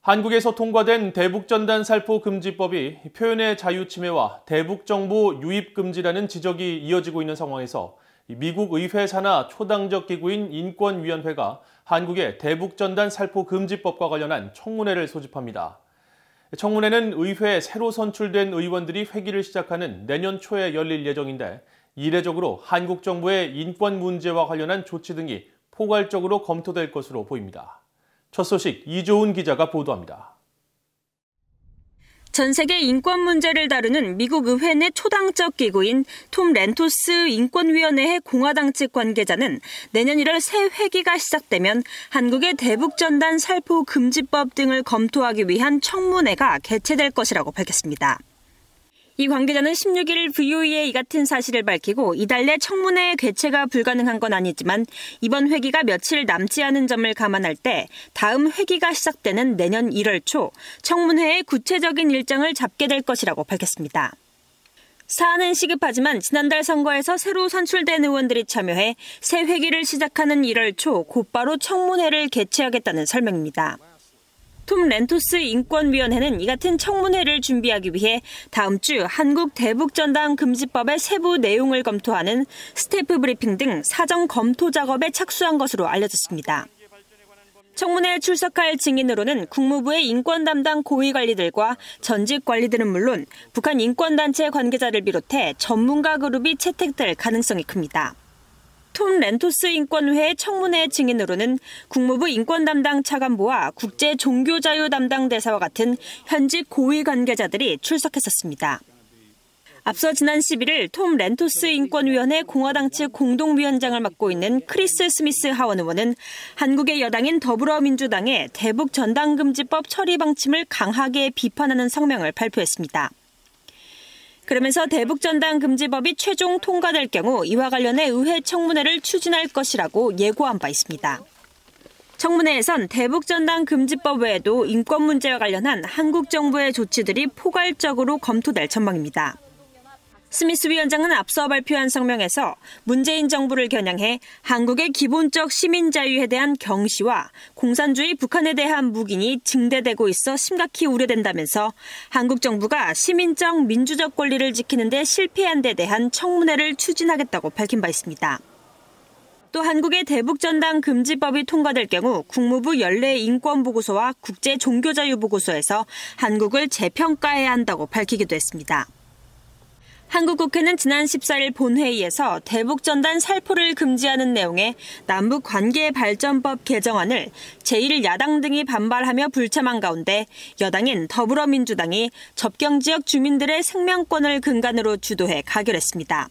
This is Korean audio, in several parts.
한국에서 통과된 대북전단 살포 금지법이 표현의 자유 침해와 대북정보 유입 금지라는 지적이 이어지고 있는 상황에서 미국 의회 산하 초당적 기구인 인권위원회가 한국의 대북전단 살포 금지법과 관련한 청문회를 소집합니다. 청문회는 의회에 새로 선출된 의원들이 회기를 시작하는 내년 초에 열릴 예정인데 이례적으로 한국 정부의 인권 문제와 관련한 조치 등이 포괄적으로 검토될 것으로 보입니다. 첫 소식 이조은 기자가 보도합니다. 전 세계 인권 문제를 다루는 미국 의회 내 초당적 기구인 톰 렌토스 인권위원회의 공화당 측 관계자는 내년 1월 새 회기가 시작되면 한국의 대북전단 살포 금지법 등을 검토하기 위한 청문회가 개최될 것이라고 밝혔습니다. 이 관계자는 16일 VOA에 이 같은 사실을 밝히고 이달 내 청문회 개최가 불가능한 건 아니지만 이번 회기가 며칠 남지 않은 점을 감안할 때 다음 회기가 시작되는 내년 1월 초 청문회의 구체적인 일정을 잡게 될 것이라고 밝혔습니다. 사안은 시급하지만 지난달 선거에서 새로 선출된 의원들이 참여해 새 회기를 시작하는 1월 초 곧바로 청문회를 개최하겠다는 설명입니다. 톰 렌토스 인권위원회는 이 같은 청문회를 준비하기 위해 다음 주 한국 대북전단 금지법의 세부 내용을 검토하는 스태프 브리핑 등 사전 검토 작업에 착수한 것으로 알려졌습니다. 청문회에 출석할 증인으로는 국무부의 인권 담당 고위 관리들과 전직 관리들은 물론 북한 인권단체 관계자를 비롯해 전문가 그룹이 채택될 가능성이 큽니다. 톰 렌토스 인권회의 청문회 증인으로는 국무부 인권 담당 차관보와 국제 종교자유 담당 대사와 같은 현직 고위 관계자들이 출석했었습니다. 앞서 지난 11일 톰 렌토스 인권위원회 공화당 측 공동위원장을 맡고 있는 크리스 스미스 하원 의원은 한국의 여당인 더불어민주당의 대북전단금지법 처리 방침을 강하게 비판하는 성명을 발표했습니다. 그러면서 대북전단 금지법이 최종 통과될 경우 이와 관련해 의회 청문회를 추진할 것이라고 예고한 바 있습니다. 청문회에선 대북전단 금지법 외에도 인권 문제와 관련한 한국 정부의 조치들이 포괄적으로 검토될 전망입니다. 스미스 위원장은 앞서 발표한 성명에서 문재인 정부를 겨냥해 한국의 기본적 시민 자유에 대한 경시와 공산주의 북한에 대한 묵인이 증대되고 있어 심각히 우려된다면서 한국 정부가 시민적 민주적 권리를 지키는 데 실패한 데 대한 청문회를 추진하겠다고 밝힌 바 있습니다. 또 한국의 대북전단 금지법이 통과될 경우 국무부 연례 인권보고서와 국제 종교자유보고서에서 한국을 재평가해야 한다고 밝히기도 했습니다. 한국 국회는 지난 14일 본회의에서 대북전단 살포를 금지하는 내용의 남북관계발전법 개정안을 제1야당 등이 반발하며 불참한 가운데 여당인 더불어민주당이 접경지역 주민들의 생명권을 근간으로 주도해 가결했습니다.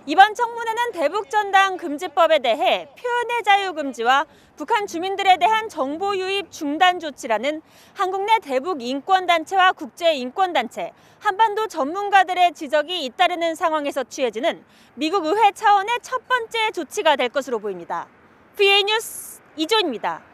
이번 청문회는 대북전단 금지법에 대해 표현의 자유 금지와 북한 주민들에 대한 정보 유입 중단 조치라는 한국 내 대북 인권단체와 국제인권단체, 한반도 전문가들의 지적이 잇따르는 상황에서 취해지는 미국 의회 차원의 첫 번째 조치가 될 것으로 보입니다. VA 뉴스 이조은입니다.